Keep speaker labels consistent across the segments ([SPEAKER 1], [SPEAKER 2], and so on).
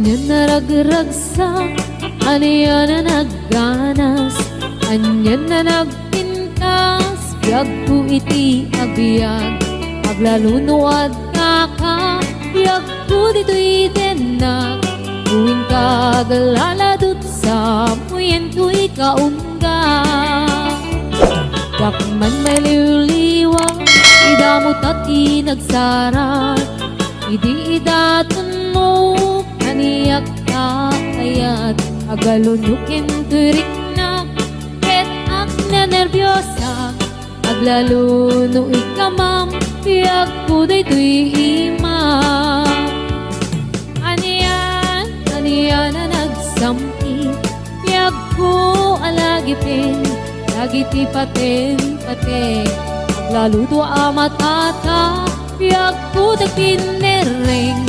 [SPEAKER 1] Anyan na ragragsak, aniya na nagganas, anyan na nagpintas, biyag ko iti abiyag, aglalunuad kaka, biyag ko dito'y denag, tuwing kagaladot sa muyen ko'y kaungga. Dakman may liwliwang, idamot at inagsarat, idi idaton mo, kaniyak kakayat, agalunukin turik na, ket ak na nervyosa, aglaluno ikamam, biyag ko daytoy imam. Aniyan na nagsampi, biyag ko alagipin, lagiti paten, aglaluto amatata, biyag ko dagpinereng,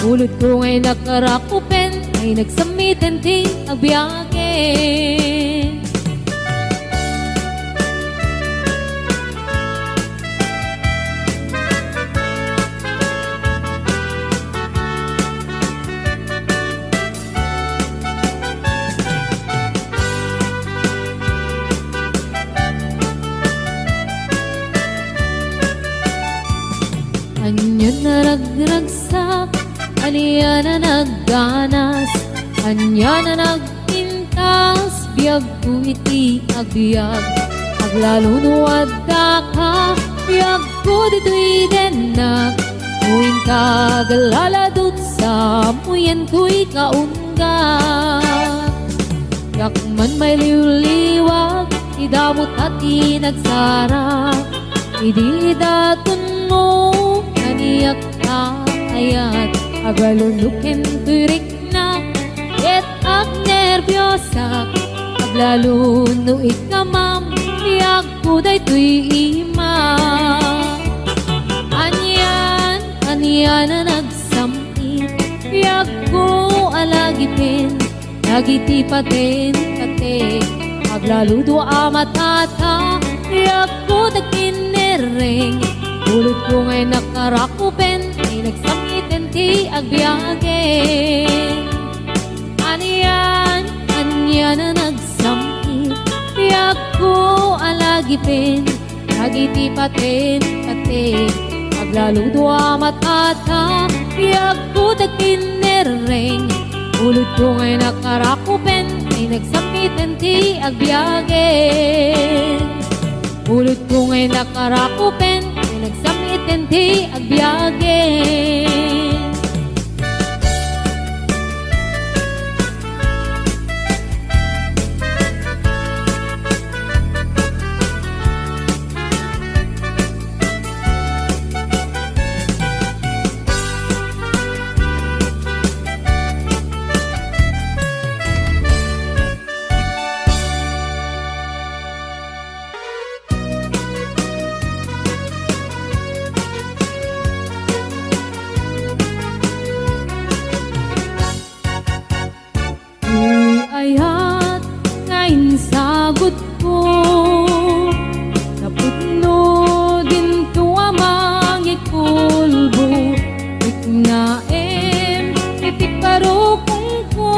[SPEAKER 1] ulod ko ngay nakarakupen, ay nagsamitin ting agbiyagen. Anyan na ragragsak, aniya na nagganas, anya na nagpintas, biyag ko iti agbiag, aglalunuad ka, biyag ko dito'y denag, tuwing kagaladot sa muyen ko'y kaungga. Yakman may liwliwag, idamot at inagsara, idi daton mo, kaniyak kakayat, agalunukin turik na, ket ak nervyosa, aglaluno ikamam, biyag ko daytoy imam. Anyan na nagsampi, biyag ko alagipin, lagiti paten, aglaludo amatata, biyag ko dagpinereng, ulod ko ngay nakarakupen, ay nagsamitin ti agbiyagen. Aniyan na nagsampi, biyag ko alagipin, lagiti paten, aglaludo amatata, biyag ko dagpinereng, ulod ko ngay nakarakupen, ay nagsamitin ti agbiyagen. Ulod ko ngay nakarakupen, ay nagsamitin ti agbiyagen. Ayat ngayon sagot ko, naputno din to amang ikulbo, iknaem itikarokong ko,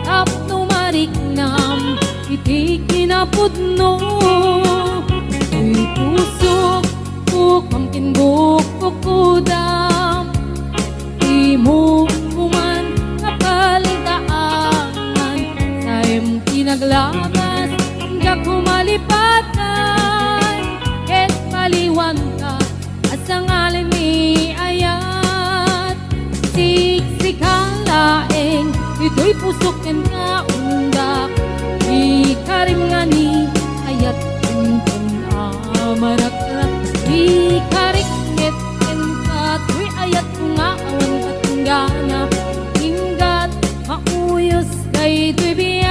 [SPEAKER 1] tapno mariknam iti kinapudno, uy pusok kukam kinbuk kukudam, imo kuman kapalitaan, naglagas hanggang kumalipatan, ket paliwan ka at sa ngalan ni ayat, siksik ang laeng, ito'y pusokin nga undak, di karim nga ni ayat kuntun amarak-rak, di kariknet ka, to'y ayat nga awan katunggana, hinggat mauyos kay to'y biyak.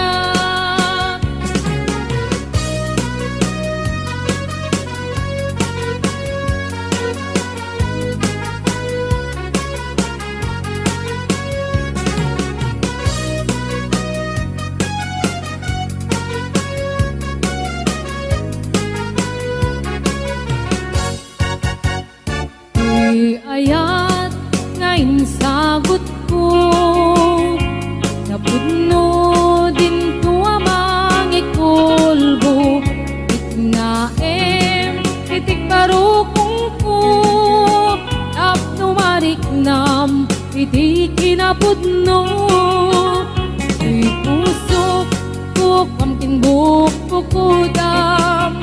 [SPEAKER 1] iti kinapudno. Di pusok ko kamkin bukukudam,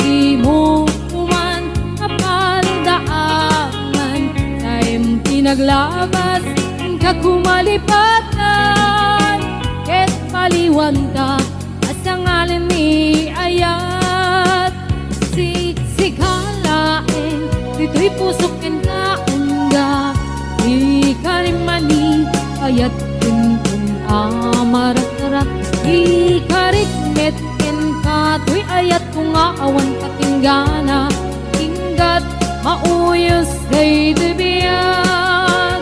[SPEAKER 1] di mo kuman kapaldaangan, taim tinaglabas kakumalipatan, ket paliwanta asangalan ni ayat. Siksikalaeng dito'y pusok ken kaunda, ikarimani ayat kuntun amarak-arak, ikarikmet ken kato'y ayat kung aawan katinggana, inggat mauyos day dibiyag.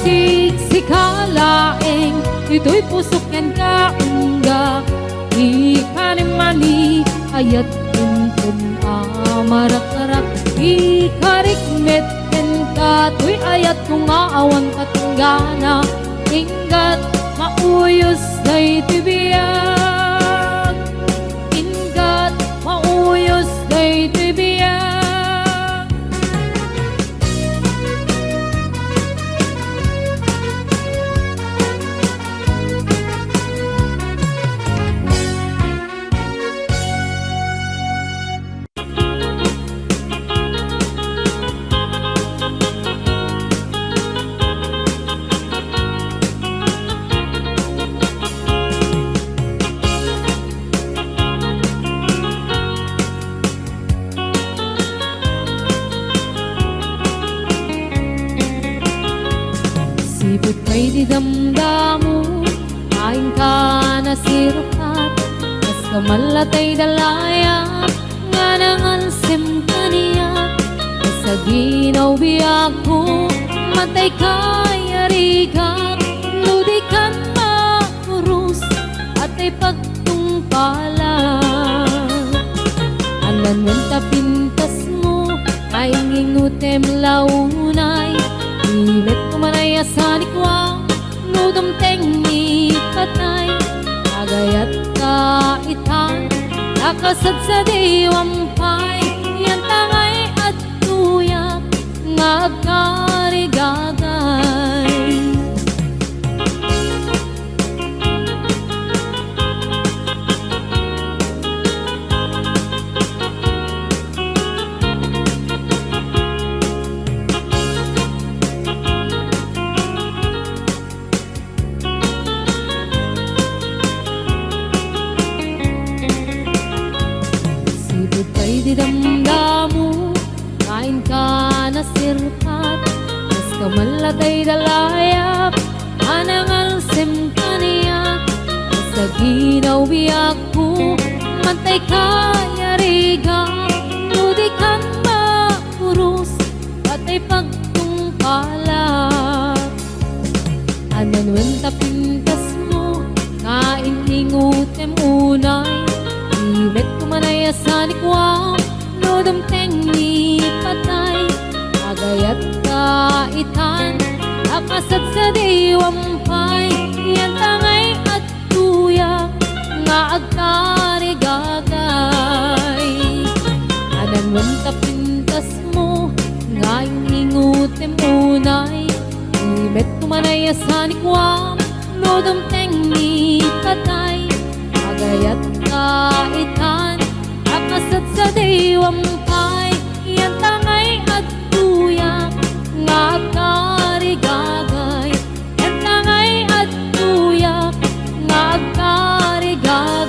[SPEAKER 1] Siksikalaeng dito'y pusok ken kaunda, ikarimani ayat kuntun amarak-arak, ikarikmet ken kato'y ayat kung aawan katinggana, inggat mauyos day tibiyag, inggat mauyos day tibiyag. Sibot kay di damdamu, kain ka na sirukat, kas kamalatay dalaya, nga nangalsim kaniya, sa ginaw biyak ko, matay kay arigat, nudikan makurus, at ay pagtungpalan. Anan wanta pintas mo, ay ngingutem launay, imet kumanay asanikwa, nudumteng ni patay, agayat kaitan, nakasad sa diwampay, yan tangay at tuyak, nga agkarigagay. Di damdamu, kain ka na sirpat, mas kamalatay dalayap, anangalsim kaniyak, sa ginaw biyak ko, mantay kaya riga, nudikan makurus, patay pagtungpalat. Anan wenta pintas mo, kain ingutem unay, imet kumanay asanikwa, nudumteng ni patay, agayat kaitan, nakasad sa diwampay, yan tangay at tuyak, nga agkarigagay. Anan wanta pintas mo, nga ingutem unay, imet kumanay asanikwa, nudumteng ni patay, agayat kaitan, nakasad sa diwampay, yan tangay at tuyak, nga agkarigagay, yan tangay at tuyak, nga agkarigagay.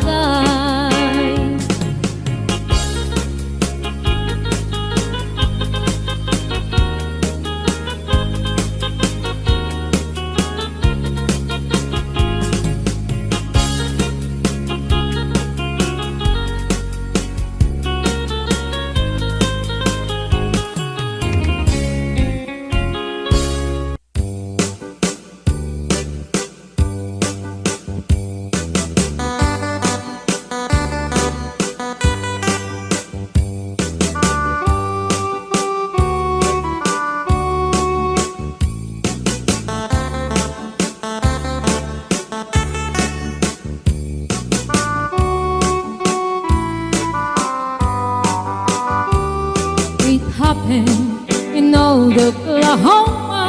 [SPEAKER 1] happened in old Oklahoma.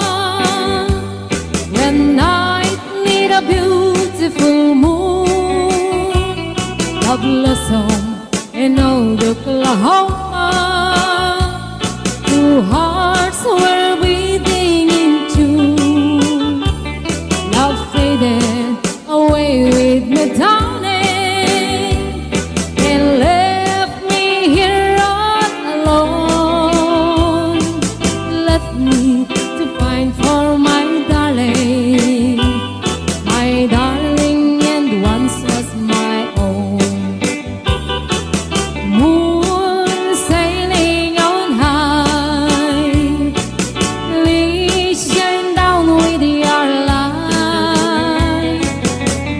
[SPEAKER 1] a beautiful moon, a blossom in old Oklahoma. Two hearts were beating in tune. Love faded away with me, darling, and left me here all alone. Left me to find for my darling, and once was my own. Moon sailing on high, please shine down with your light.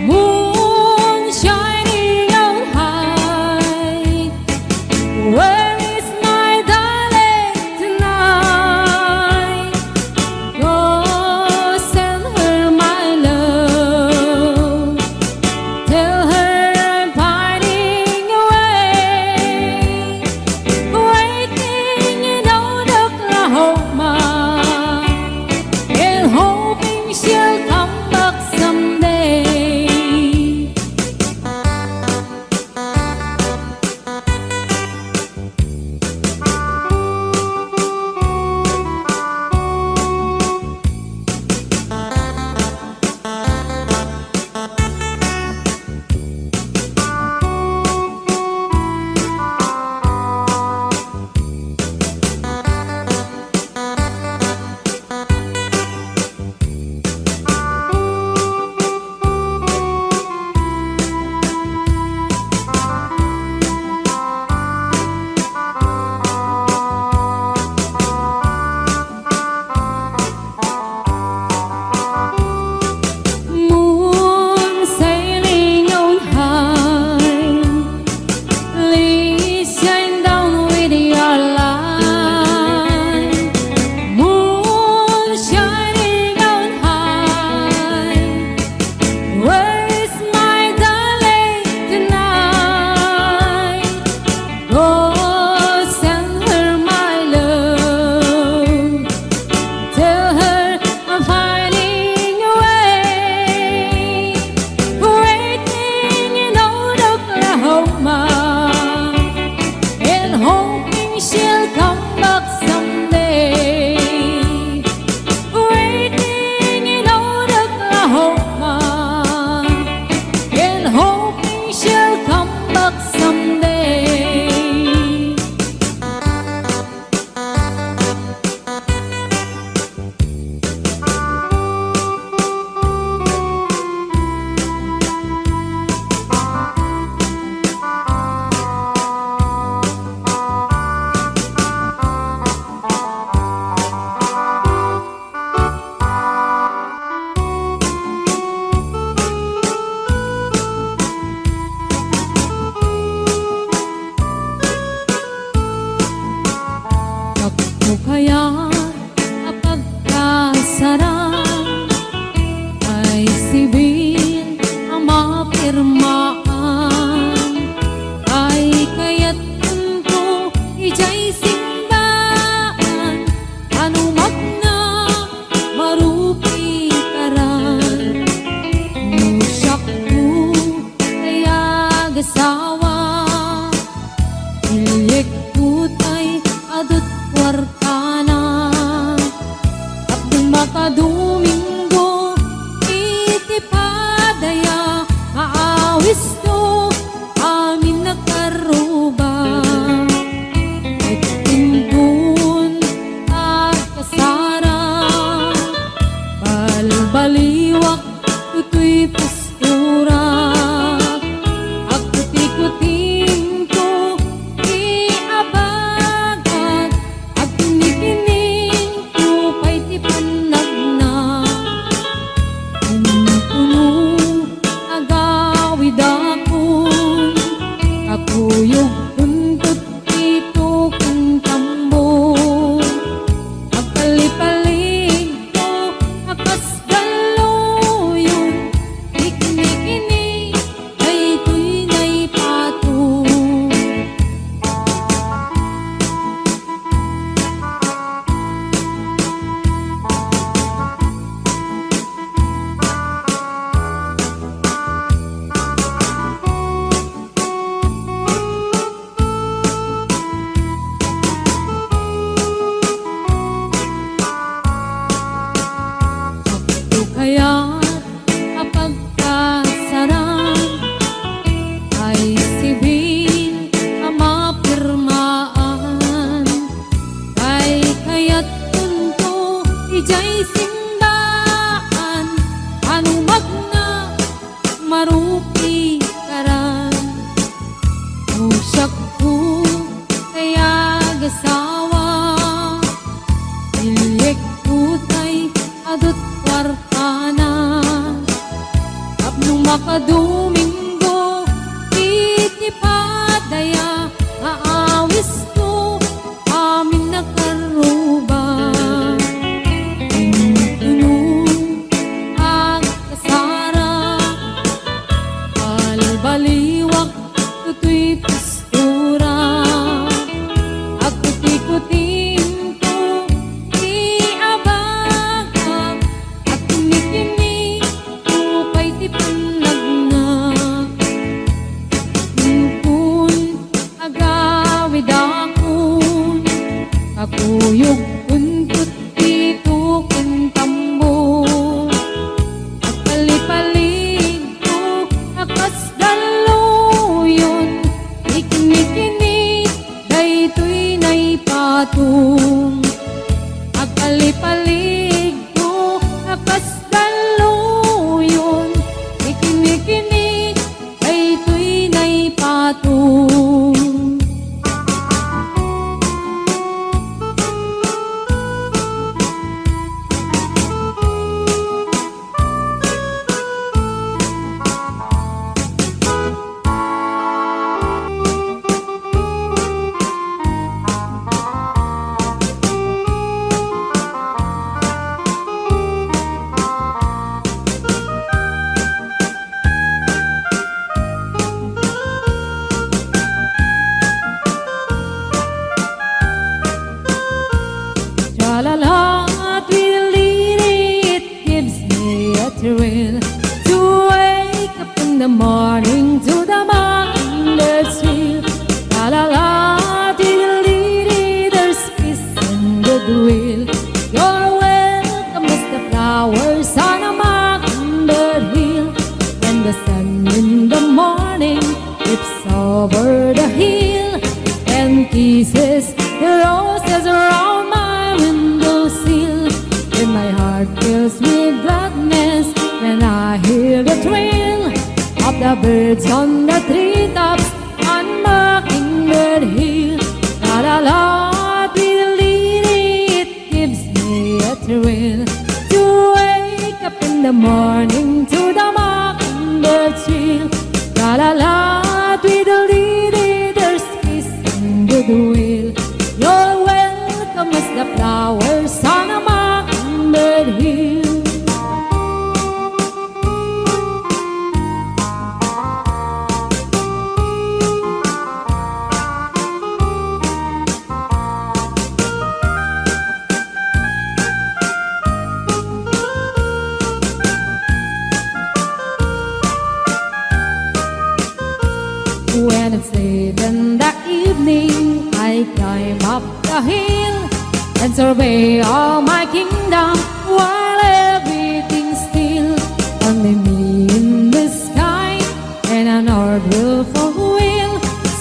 [SPEAKER 1] Moon shining on high, where is my darling tonight? Go send her my love, tell her I'm pining away, waiting in old Oklahoma, and hoping she'll come back someday. Moon sailing on high, please shine down with your light. Moon shining on high, where is my darling tonight? Go send her my love, tell her I'm finding away, waiting in old Oklahoma, and hoping she'll come back someday. Waiting in old Oklahoma, and hoping she'll come back someday. Ako kaya kapag kasarang ay sibil ang mapirmaan, ay kaya't ko ijay simbaan, anumat na marupi karan, musyak ko kaya gasawa, ilik ko tay adot warkana, abdul makadomingo iti padaya, maawis to amin nakaruba, itingkun at kasara, balbaliwak tutoy pastura, agkuti-kuting ko iabagag, agkinikining ko pa'y ti panagna, puno agawid ako baliwag, tutoy pistura. Agkuti-kutin ko, di abagag. At kini-kini ko kay di panagnak. Kun agawid akon, kakuyog kuntut dito kintambo. At pali-palig ko, akas daluyon. Ikini-kini, daytoy na'y patung. At pali-palig ko, akas daluyon. Ikini-kini, daytoy na'y patung. Tra-la-la, tweedledee, it gives me a thrill to wake up in the morning to the mockingbirds trill. La-la-la, tweedledee, there's peace and goodwill. You're welcome as the flowers on a mockingbird hill. When the sun in the morning dips over the hill and kisses the roses around my windowsill. When my heart fills with gladness when I hear the thrill of the birds on the treetops on Mockingbird Hill. La la la, tweedledee, it gives me a thrill to wake up in the morning to the mockingbird trill. La la la, tweedledee, there's peace and goodwill. You're welcome as the flowers on a mockingbird hill. When it's late in the evening, I climb up the hill and survey all my kingdom while everything's still. Only me in the sky and an old willful wheel,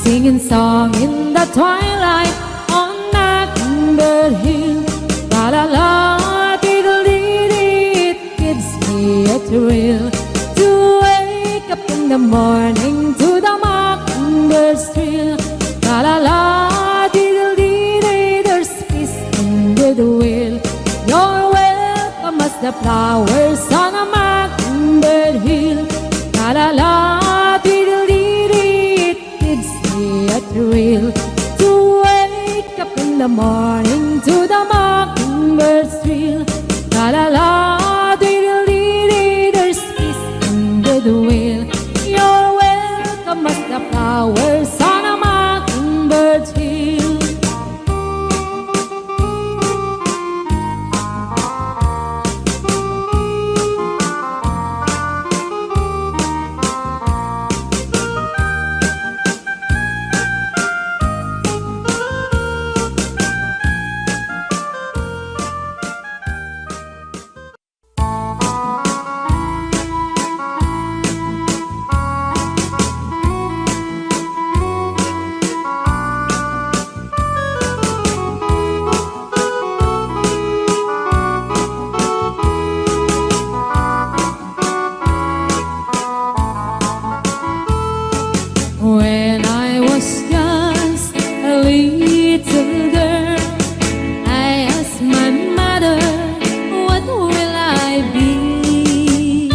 [SPEAKER 1] singing song in the twilight on Mockingbird Hill. La la la, diddle-dee-dee, it gives me a thrill to wake up in the morning to the mockingbird's trill. La la la, diddle-dee-dee, there's peace in goodwill. You're welcome as the flowers on a mockingbird hill. La la la, diddle-dee-dee, it gives me a thrill to wake up in the morning to the mockingbird's trill. La la la, diddle-dee-dee, there's peace in goodwill. You're welcome as the flowers on a mockingbird's hill. When I was just a little girl, I asked my mother, what will I be?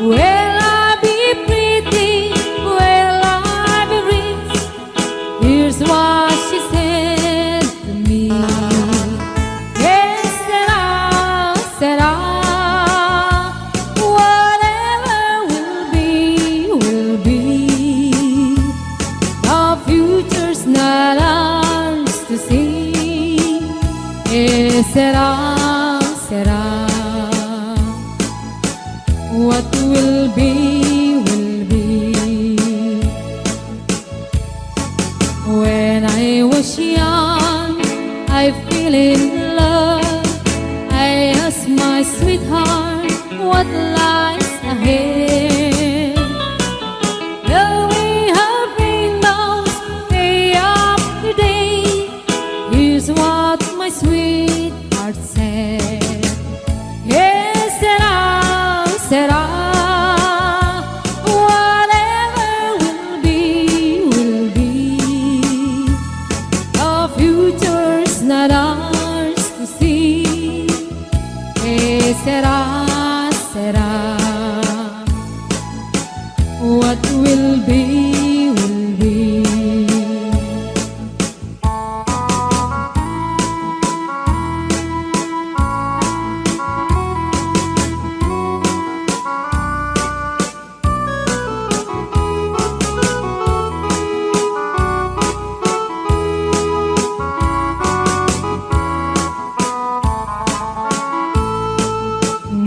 [SPEAKER 1] Will I be pretty? Will I be rich? Here's what she said to me. Yes, said I, whatever will be, will be. será, será. What will be, will be. When I was young, I fell in love. I asked my sweetheart what lies ahead. Will we have rainbows day after day? Here's what my sweetheart said. Yes, será, será. Whatever will be, will be. The future's not ours to see. Que será, será. What will be, will be.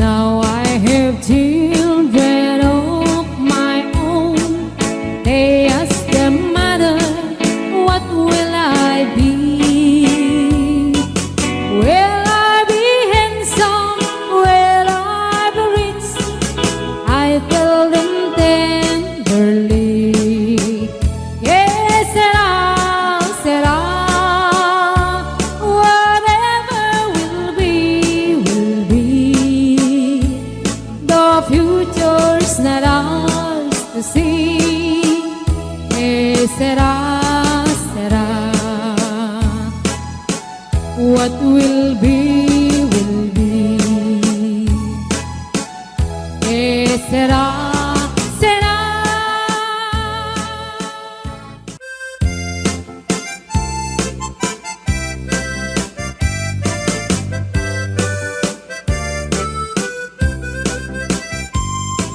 [SPEAKER 1] Now I have children of my own. They ask their mother, what will I be? Will I be handsome? Will I be rich? I tell them tenderly, yes, será, será. Whatever will be, will be. The future's not ours to see. Que será, será. What will be, will be. Que será, será.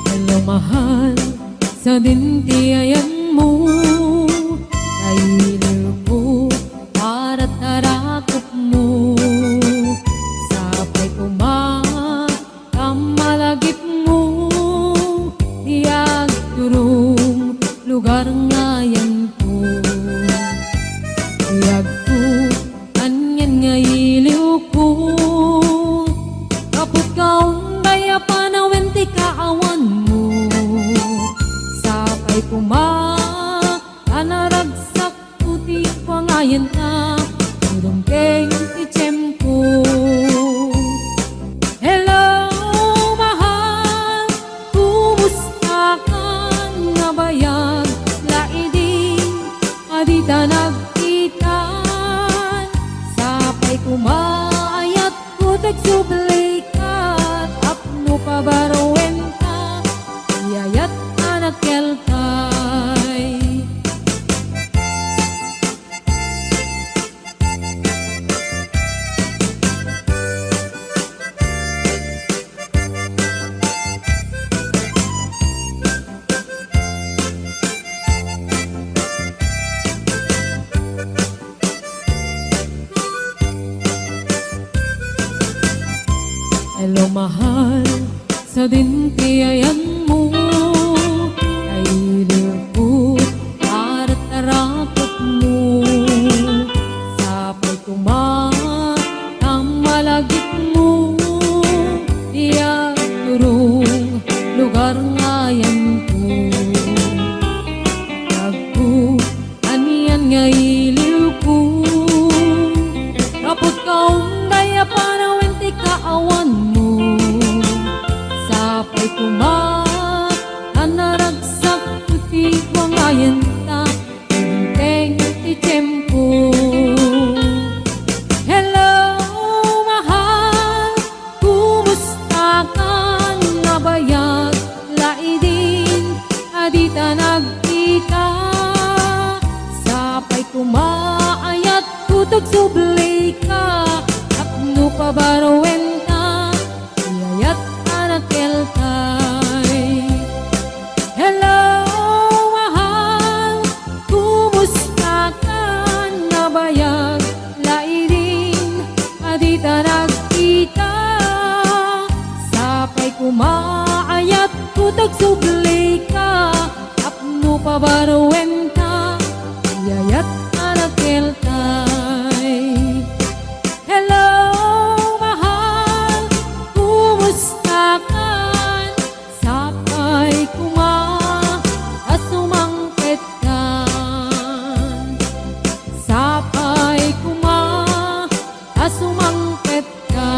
[SPEAKER 1] Hello, mahal, sa dintiayan mo. Kailiw ko para tarakot mo. Sapay kumahat, kamalagip mo. Tiyag turong lugar ngayon ko. Tiyag ko, anyan nga iliw ko. Kaput kaong daya panawin ti kaawan mo. Sapay kumahat, kanaragsak puti pangayan ka. Tudong keng tichem ko. Hello, mahal, kumusta ka nga bayag? Laiding, adita nagkitan. Sapay kumaayat ko tagsublikat. Apno pabarowen ka, iyayat anak kelkay. Hello, mahal, sa dintiayan mo. Kailiw ko para tarakot mo. Sapay kumahat, kamalagip mo. Tiyag turong lugar ngayon ko. Tiyag ko, aniyan nga iliw ko. Kapot kaong daya panawin ti kaawan mo. Sapay kumahat, kanaragsak puti wangayan ta. Teng ti tiyempo. Hello, mahal, kumusta ka nga bayag? Laidin, adita nagkita. Sapay kumaayat kutog sublay ka. Apno pabarowen ka, iyayat anak kelkay. Hello, mahal, kumusta ka nga bayag? Laidin, adita nag subli ka tapno pabaruwen ka yayat anakil tay. Hello mahal, kumusta ka? Sapay kuma asumangkit ka. Sapay kuma asumangkit ka.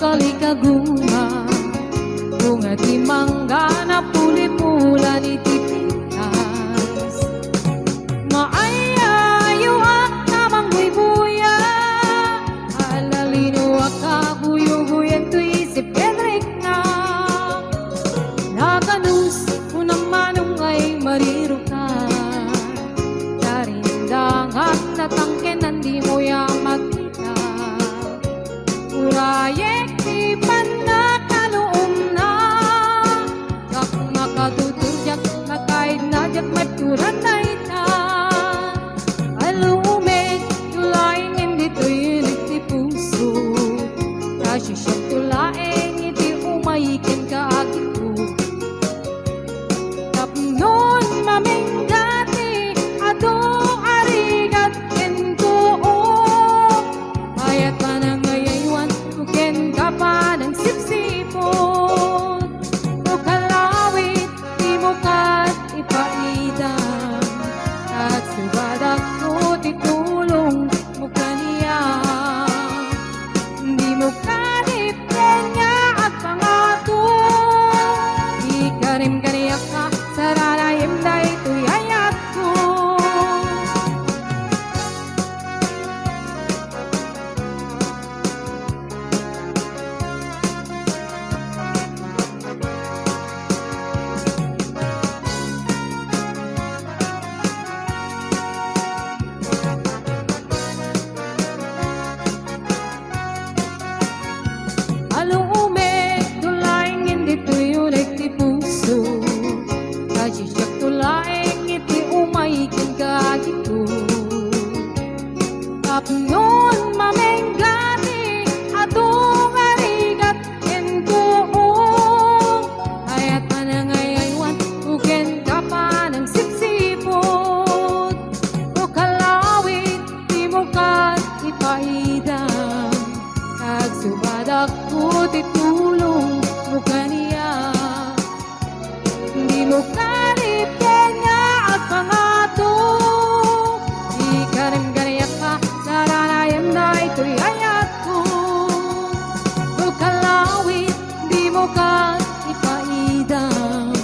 [SPEAKER 1] kali kaguma bunga di mangga na puli mula ni tipitas maayayo at namang buy-buya alalino ka buyo-buyan to isip Henrik na nakanus mo naman ay mariro ka darindangan na tangke nandi mo yan Turayek di panakaloom na Jak makatutujak Makaid na jak maturan na ita Alumek Tulaing hindi tuyulik di puso Kasisyak tulaing hindi umayikin ka akito Tapnon maminggati Ado arigat kento Bayat pa ng ngayaywan Kuken ka pa ng sipsipon O kalawit Di mo kat ipaidam At subadak ko titulong mo kaniya Di mo kadipren niya at pangato Ikarim kaniyak ka Sararayim na ito'y ayat ko Alumek tulaing hindi tuyulik di puso Kasisyak tulaing iti umayikin ka gitu Tapnon maminggati Atong arigat entuong Ayat pa na ngayaywan Uken ka pa ng sipsipot O kalawit Di mo ka ipaidam Kagsubadak ko titulong mo kaniya Di mo karipyan niya at pangato Ikarim ganayak ka Saranayam na ito'y ayat ko O kalawit Di mo ka ipaidam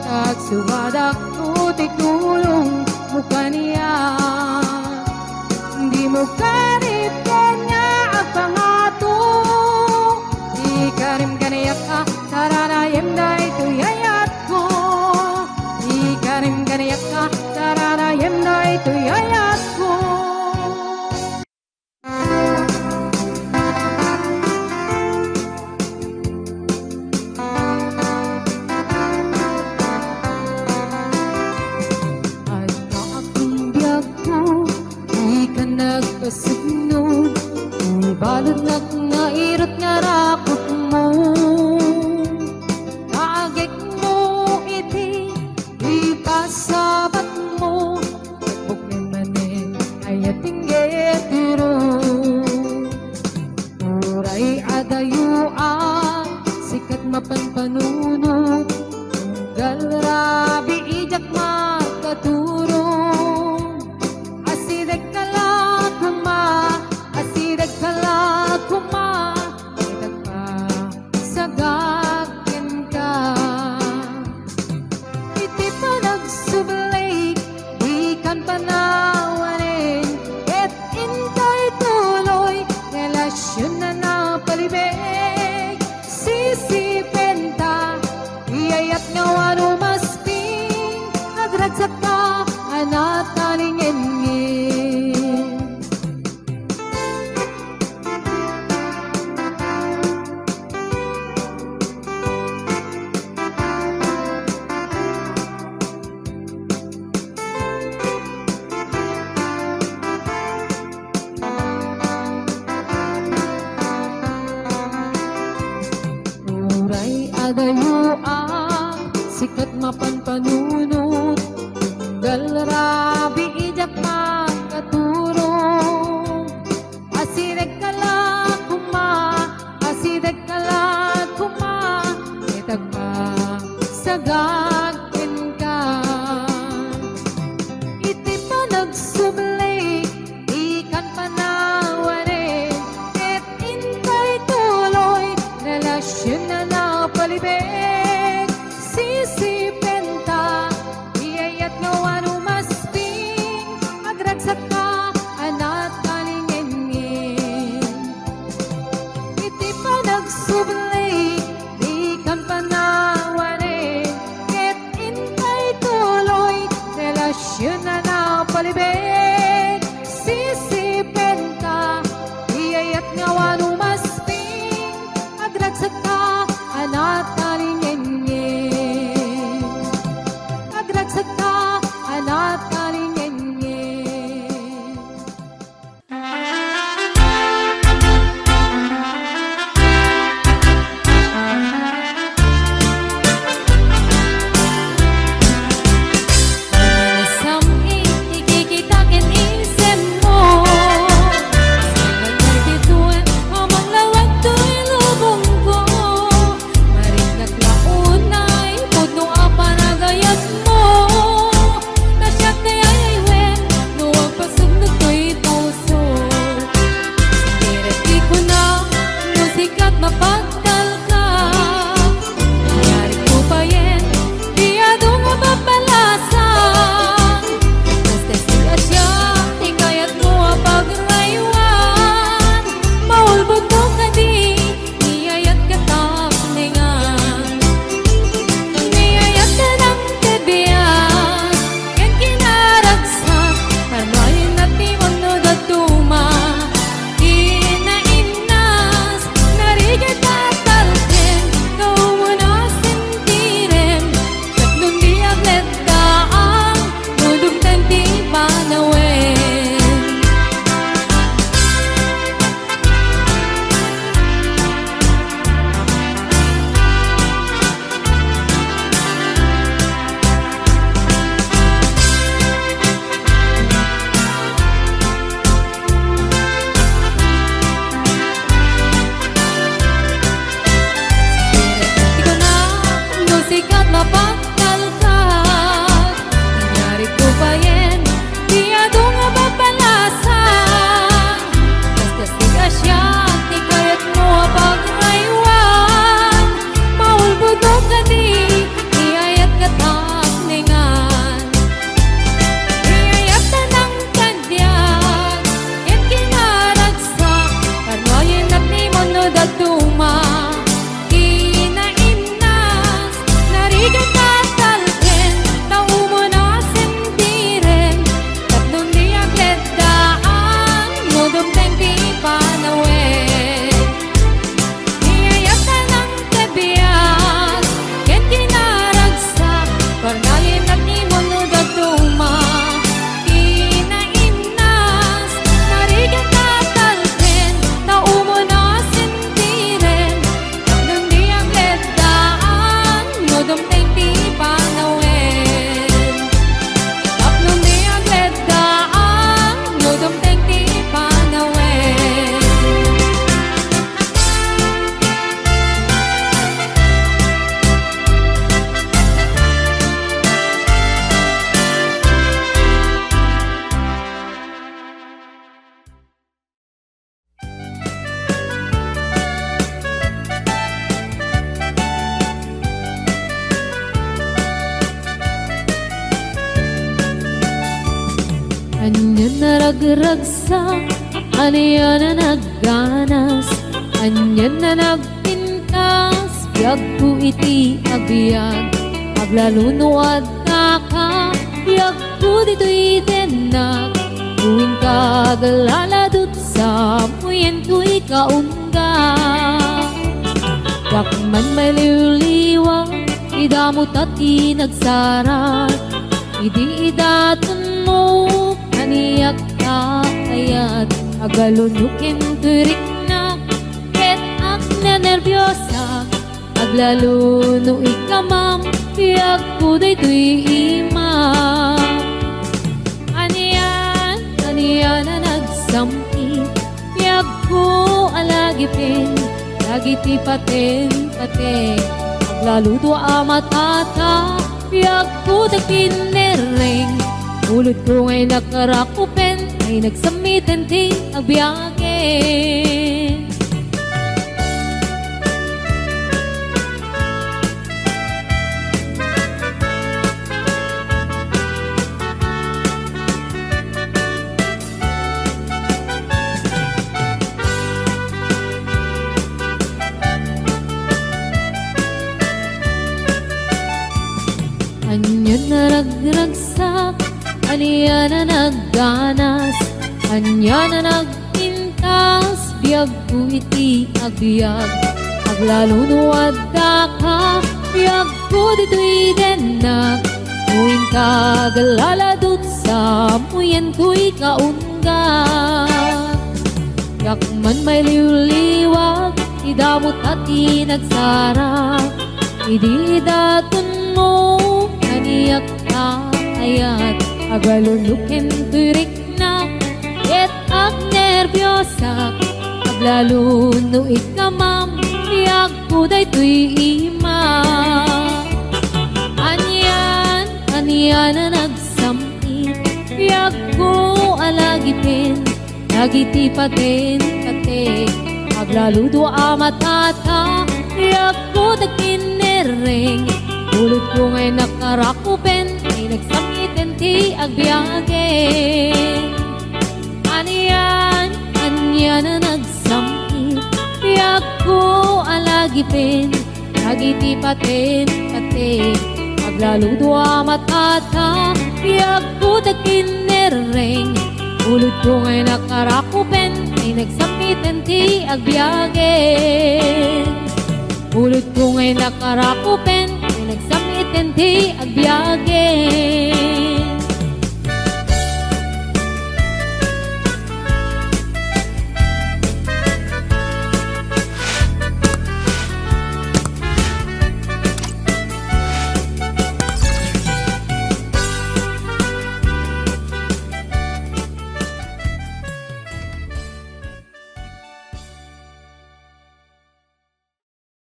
[SPEAKER 1] Kagsubadak ko titulong mo kaniya Di mo karipyan niya at pangato Ikarim kanayak ka Saranayam na ito'y ayat ko Ikarim kanayak ka Saranayam na ito'y ayat ko At kaakong biyag ko Di ka nagpasignod Kung balod na nga irot nga rakot mo Kaagik mo iti Ipasabat mo Huwag naman ay atinggetiro Uray adayuan Sikat mapanpanunod Tunggal rabi ijak makaturong Asideg kala kuma Asideg kala kuma Idag pa sagakin ka Iti pa nagsubalik Ikan panawanin Et intay tuloy Relasyon na napalibig Sisipenta Iyayat nga wano masping Nagragsak ka Anat nalingin-ngin Uray adayuan Sikat mapanpanunod Tunggal rabi ijak makaturong Asideg kala kuma Asideg kala kuma Itag pa sagakin ka Iti pa nagsublik Ikan panawanin Et intay tuloy Relasyon na napalibig Sisipenta Iyayat nga wano masping Agragsak ka Anat kalingin-ngin Iti pa nagsublik naragragsak, aniya na nagganas, anyan na nagpintas, biyag ko iti agbyag, aglaluno at naka, biyag ko dito'y denag, tuwing kagalaladot sa muyen ko'y kaunga. Dakman may liwliwang, idamot at inagsarat, idi idatun mo, kaniyak kakayat, agalunukin turik na, ket ak na nervyosa, aglaluno ikamam, piyak ko daytoy imam. Aniyan na nagsampi, piyak ko alagipin, lagiti paten, aglaluto amatata, piyak ko dagpinereng, ulod ko ngay nakarakupen, ay nagsamitan ting agbyagin. Anyan na nagragsak, aniya na nagganas, anya na nagpintas, biyag ko iti agbyag, aglaluno at daka, biyag ko dito'y denag, muin kagalaladot sa muyen ko'y kaunga. Yakman may liwliwag, idamot at inagsara, idi idatun mo, kaniyak kakayat, agalunukin turik na, ket ak nervyosa, aglaluno ikamam, tiyak ko daytoy imam. Aniyan na nagsampi, tiyak ko alagipin, lagiti paten, aglaludo amatata, tiyak ko dagpinereng, ulod ko ngay nakarakupen, ay nagsamitan ti agbyagin. Aniyan na nagsampi, tiyak ko alagipin, lagiti paten, aglaludo amatata, tiyak ko dagpinereng, ulod ko ngay nakarakupen, ay nagsamitan ti agbyagin. Ulod ko ngay nakarakupen, ay nagsamitan ti agbyagin.